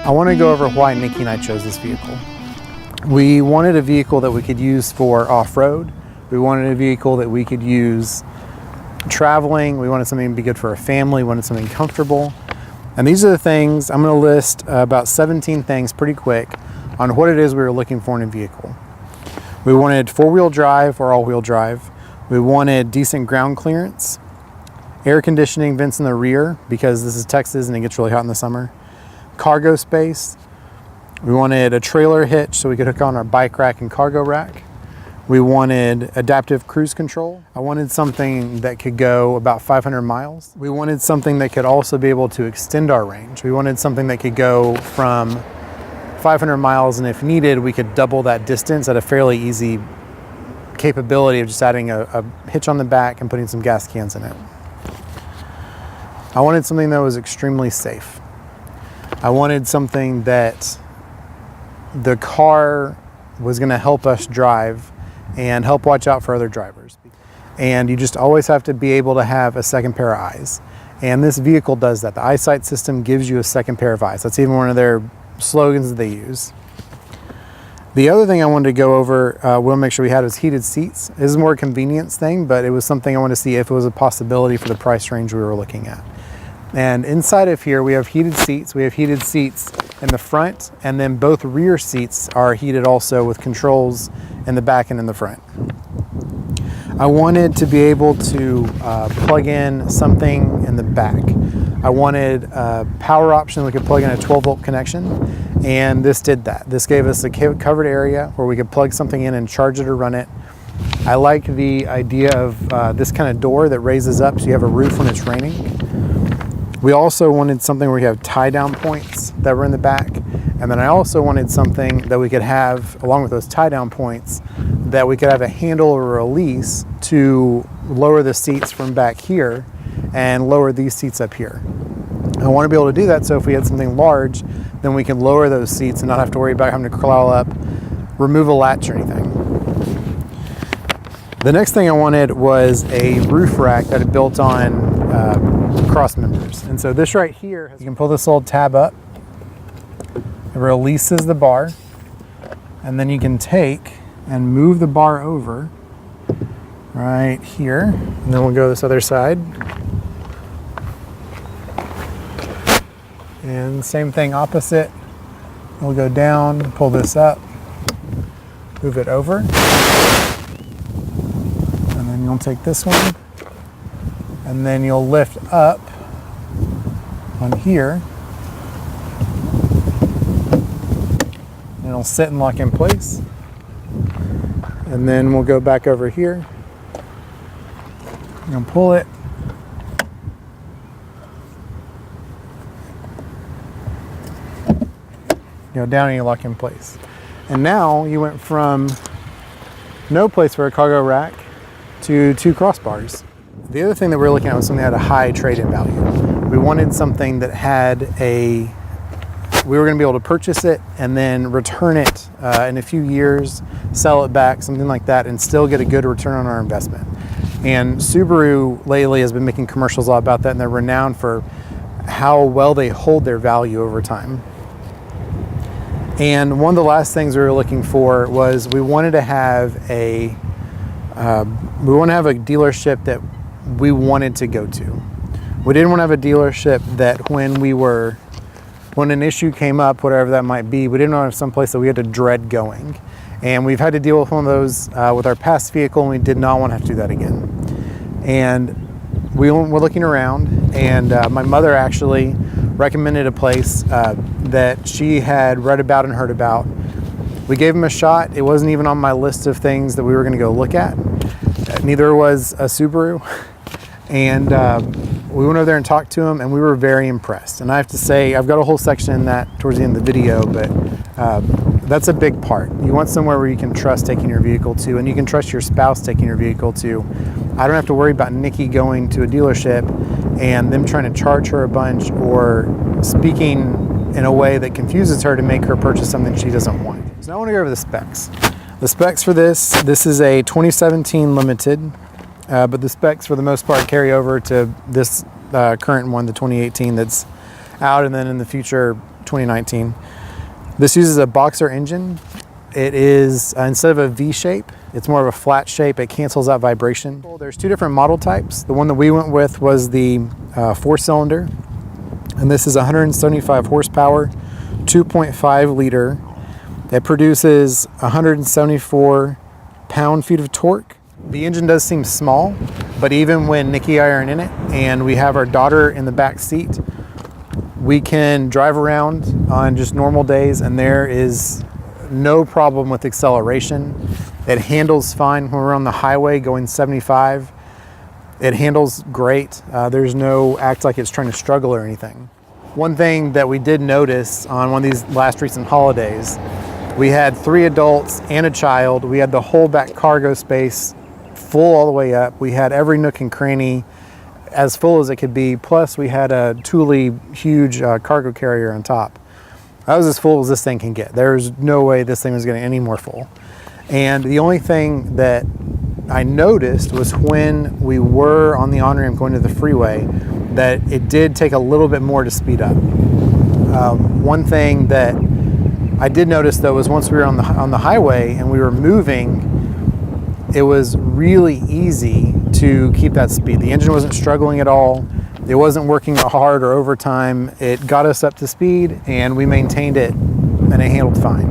I want to go over why Nikki and I chose this vehicle. We wanted a vehicle that we could use for off-road. We wanted a vehicle that we could use traveling. We wanted something to be good for a family. We wanted something comfortable. And these are the things, I'm going to list about 17 things pretty quick on what it is we were looking for in a vehicle. We wanted four-wheel drive or all-wheel drive. We wanted decent ground clearance, air conditioning vents in the rear because this is Texas and it gets really hot in the summer, cargo space. We wanted a trailer hitch so we could hook on our bike rack and cargo rack. We wanted adaptive cruise control. I wanted something that could go about 500 miles. We wanted something that could also be able to extend our range. We wanted something that could go from 500 miles, and if needed, we could double that distance at a fairly easy capability of just adding a hitch on the back and putting some gas cans in it. I wanted something that was extremely safe. I wanted something that the car was going to help us drive and help watch out for other drivers. And you just always have to be able to have a second pair of eyes. And this vehicle does that. The EyeSight system gives you a second pair of eyes. That's even one of their slogans that they use. The other thing I wanted to go over, we'll make sure we had, was heated seats. This is more a convenience thing, but it was something I wanted to see if it was a possibility for the price range we were looking at. And inside of here, we have heated seats. We have heated seats in the front, and then both rear seats are heated also with controls in the back and in the front. I wanted to be able to plug in something in the back. I wanted a power option. We could plug in a 12-volt connection, and this did that. This gave us a covered area where we could plug something in and charge it or run it. I like the idea of this kind of door that raises up so you have a roof when it's raining. We also wanted something where you have tie-down points that were in the back. And then I also wanted something that we could have, along with those tie-down points, that we could have a handle or a release to lower the seats from back here and lower these seats up here. I want to be able to do that so if we had something large, then we can lower those seats and not have to worry about having to crawl up, remove a latch or anything. The next thing I wanted was a roof rack that had built on cross members. And so this right here, you can pull this little tab up, it releases the bar, and then you can take and move the bar over right here, and then we'll go this other side. And same thing opposite. We'll go down, pull this up, move it over, and then you'll take this one, and then you'll lift up on here, and it'll sit and lock in place. And then we'll go back over here and pull it. Go down and you lock in place. And now you went from no place for a cargo rack to 2 crossbars. The other thing that we were looking at was something that had a high trade-in value. We wanted something that had we were going to be able to purchase it and then return it in a few years, sell it back, something like that, and still get a good return on our investment. And Subaru lately has been making commercials all about that, and they're renowned for how well they hold their value over time. And one of the last things we were looking for was we wanted to have a dealership that we wanted to go to. We didn't want to have a dealership that when an issue came up, whatever that might be, we didn't want to have someplace that we had to dread going. And we've had to deal with one of those with our past vehicle, and we did not want to have to do that again. And we were looking around, and my mother actually recommended a place that she had read about and heard about. We gave them a shot. It wasn't even on my list of things that we were going to go look at. Neither was a Subaru. And we went over there and talked to them, and we were very impressed. And I have to say, I've got a whole section in that towards the end of the video, but that's a big part. You want somewhere where you can trust taking your vehicle to, and you can trust your spouse taking your vehicle to. I don't have to worry about Nikki going to a dealership and them trying to charge her a bunch or speaking in a way that confuses her to make her purchase something she doesn't want. So now I want to go over the specs. The specs for this is a 2017 Limited, but the specs for the most part carry over to this current one, the 2018 that's out, and then in the future 2019. This uses a Boxer engine. It is, instead of a V shape, it's more of a flat shape. It cancels out vibration. There's two different model types. The one that we went with was the 4-cylinder, and this is 175 horsepower, 2.5 liter. It produces 174 pound-feet of torque. The engine does seem small, but even when Nikki and I are in it and we have our daughter in the back seat, we can drive around on just normal days and there is no problem with acceleration. It handles fine when we're on the highway going 75. It handles great. There's no act like it's trying to struggle or anything. One thing that we did notice on one of these last recent holidays, we had 3 adults and a child. We had the whole back cargo space full all the way up. We had every nook and cranny as full as it could be. Plus we had a Thule huge cargo carrier on top. That was as full as this thing can get. There's no way this thing was getting any more full. And the only thing that I noticed was when we were on the on-ramp going to the freeway that it did take a little bit more to speed up. One thing that I did notice though was once we were on the highway and we were moving, it was really easy to keep that speed. The engine wasn't struggling at all. It wasn't working hard or overtime. It got us up to speed and we maintained it and it handled fine.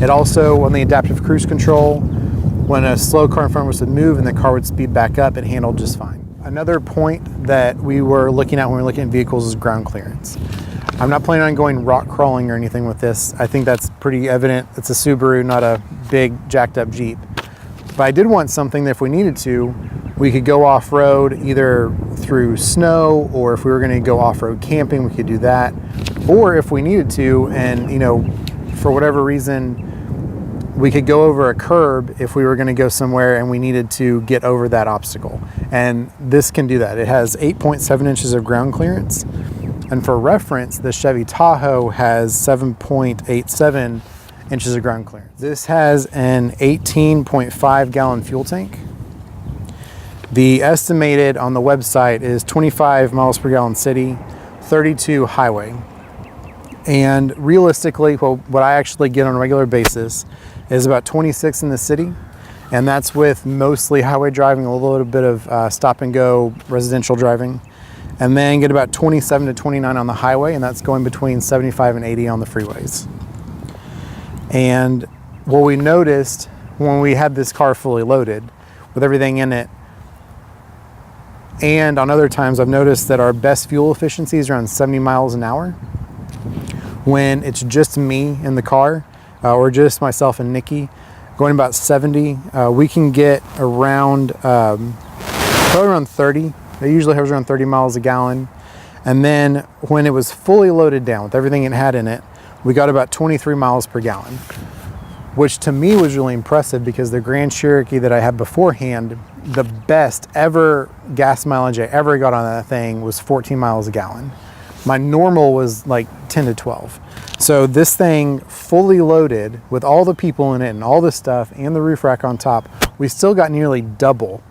It also, on the adaptive cruise control, when a slow car in front of us would move and the car would speed back up, it handled just fine. Another point that we were looking at when we were looking at vehicles is ground clearance. I'm not planning on going rock crawling or anything with this. I think that's pretty evident. It's a Subaru, not a big jacked up Jeep. But I did want something that if we needed to, we could go off-road either through snow, or if we were going to go off-road camping, we could do that. Or if we needed to, and for whatever reason, we could go over a curb if we were going to go somewhere and we needed to get over that obstacle. And this can do that. It has 8.7 inches of ground clearance. And for reference, the Chevy Tahoe has 7.87 inches of ground clearance. This has an 18.5 gallon fuel tank. The estimated on the website is 25 miles per gallon city, 32 highway. And realistically, what I actually get on a regular basis is about 26 in the city. And that's with mostly highway driving, a little bit of stop and go residential driving. And then get about 27 to 29 on the highway, and that's going between 75 and 80 on the freeways. And what we noticed when we had this car fully loaded with everything in it, and on other times I've noticed that our best fuel efficiency is around 70 miles an hour. When it's just me in the car, or just myself and Nikki, going about 70, we can get around, probably around 30. It usually hovers around 30 miles a gallon. And then when it was fully loaded down with everything it had in it, we got about 23 miles per gallon, which to me was really impressive because the Grand Cherokee that I had beforehand, the best ever gas mileage I ever got on that thing was 14 miles a gallon. My normal was like 10 to 12. So this thing fully loaded with all the people in it and all the stuff and the roof rack on top, we still got nearly double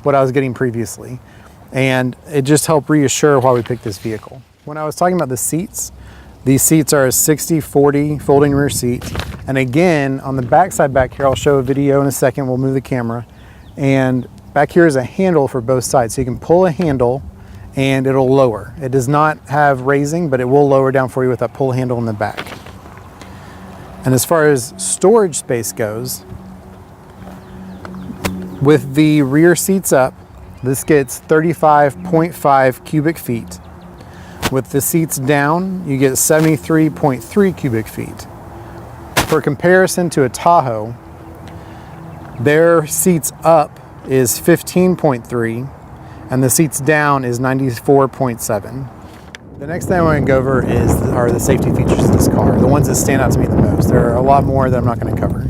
what I was getting previously. And it just helped reassure why we picked this vehicle. When I was talking about the seats, these seats are a 60-40 folding rear seat. And again, on the back side back here, I'll show a video in a second, we'll move the camera. And back here is a handle for both sides. So you can pull a handle and it'll lower. It does not have raising, but it will lower down for you with that pull handle in the back. And as far as storage space goes, with the rear seats up, this gets 35.5 cubic feet. With the seats down, you get 73.3 cubic feet. For comparison to a Tahoe, their seats up is 15.3 and the seats down is 94.7. The next thing I want to go over are the safety features of this car, the ones that stand out to me the most. There are a lot more that I'm not going to cover.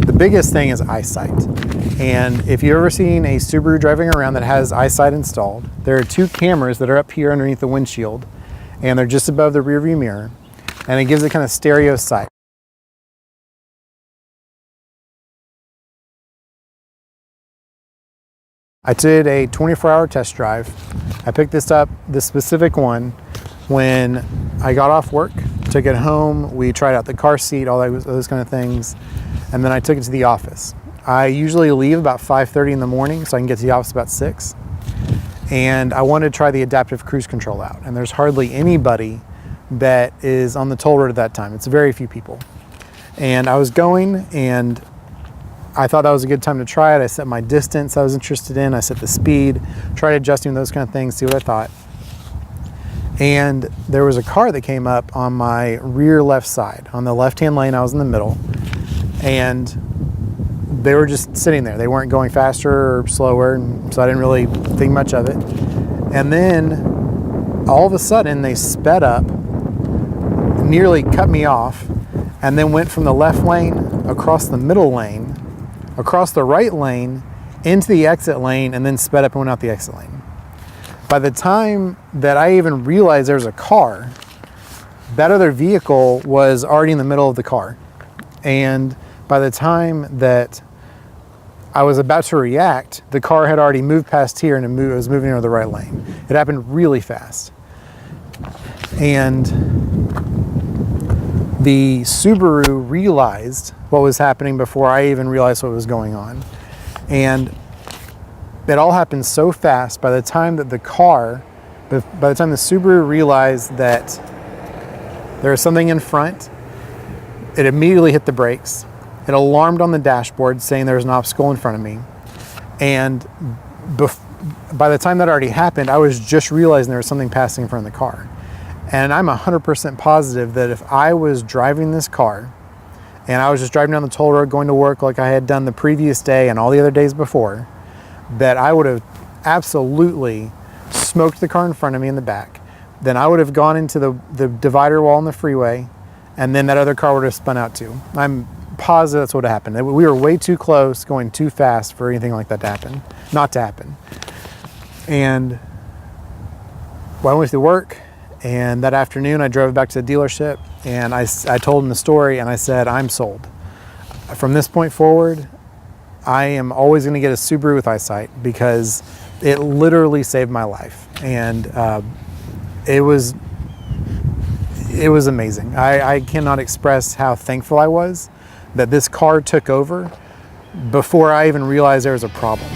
The biggest thing is eyesight. And if you've ever seen a Subaru driving around that has eyesight installed, there are 2 cameras that are up here underneath the windshield, and they're just above the rear view mirror, and it gives it kind of stereo sight. I did a 24-hour test drive. I picked this specific one, when I got off work, took it home, we tried out the car seat, all those kind of things, and then I took it to the office. I usually leave about 5:30 in the morning so I can get to the office about 6. And I wanted to try the adaptive cruise control out, and there's hardly anybody that is on the toll road at that time. It's very few people. And I was going, and I thought that was a good time to try it. I set my distance I was interested in, I set the speed, tried adjusting those kind of things, see what I thought. And there was a car that came up on my rear left side. On the left-hand lane, I was in the middle, and they were just sitting there. They weren't going faster or slower, and so I didn't really think much of it. And then all of a sudden, they sped up, nearly cut me off, and then went from the left lane across the middle lane, across the right lane, into the exit lane, and then sped up and went out the exit lane. By the time that I even realized there was a car, that other vehicle was already in the middle of the car. And by the time that I was about to react, the car had already moved past here and it was moving into the right lane. It happened really fast. And the Subaru realized what was happening before I even realized what was going on. And it all happened so fast. By the time that the Subaru realized that there was something in front, it immediately hit the brakes. It alarmed on the dashboard saying there was an obstacle in front of me. And by the time that already happened, I was just realizing there was something passing in front of the car. And I'm 100% positive that if I was driving this car and I was just driving down the toll road going to work like I had done the previous day and all the other days before, that I would have absolutely smoked the car in front of me in the back. Then I would have gone into the divider wall on the freeway, and then that other car would have spun out too. I'm positive that's what happened. We were way too close, going too fast for anything like that to happen, not to happen. And I went to work, and that afternoon I drove back to the dealership, and I told them the story, and I said, I'm sold. From this point forward, I am always going to get a Subaru with eyesight, because it literally saved my life. And it was amazing. I cannot express how thankful I was that this car took over before I even realized there was a problem.